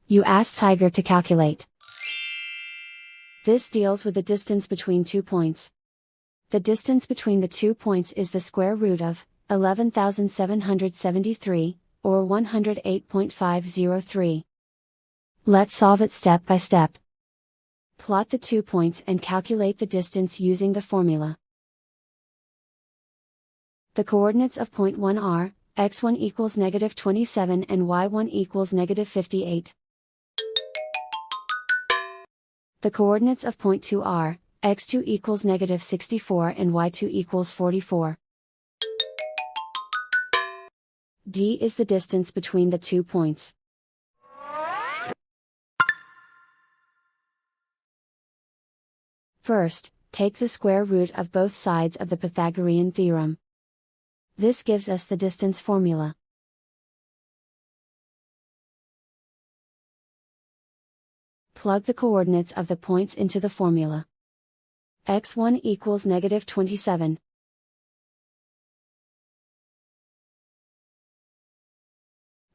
You ask Tiger to calculate. This deals with the distance between 2 points. The distance between the 2 points is the square root of 11,773, or 108.503. Let's solve it step by step. Plot the 2 points and calculate the distance using the formula. The coordinates of point 1 are, x1 equals -27 and y1 equals -58. The coordinates of point 2 are, x2 equals -64 and y2 equals 44. D is the distance between the 2 points. First, take the square root of both sides of the Pythagorean theorem. This gives us the distance formula. Plug the coordinates of the points into the formula. x1 equals -27.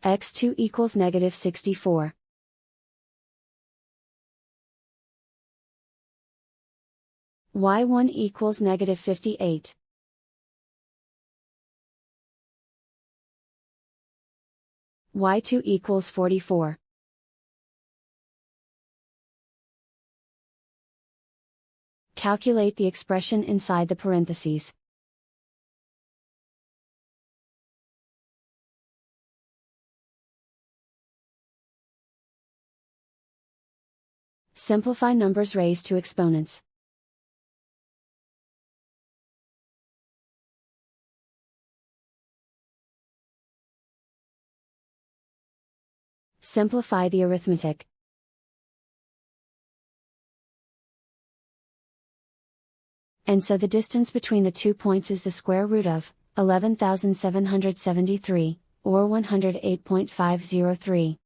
x2 equals -64. y1 equals -58. y2 equals 44. Calculate the expression inside the parentheses. Simplify numbers raised to exponents. Simplify the arithmetic. And so the distance between the 2 points is the square root of 11,773, or 108.503.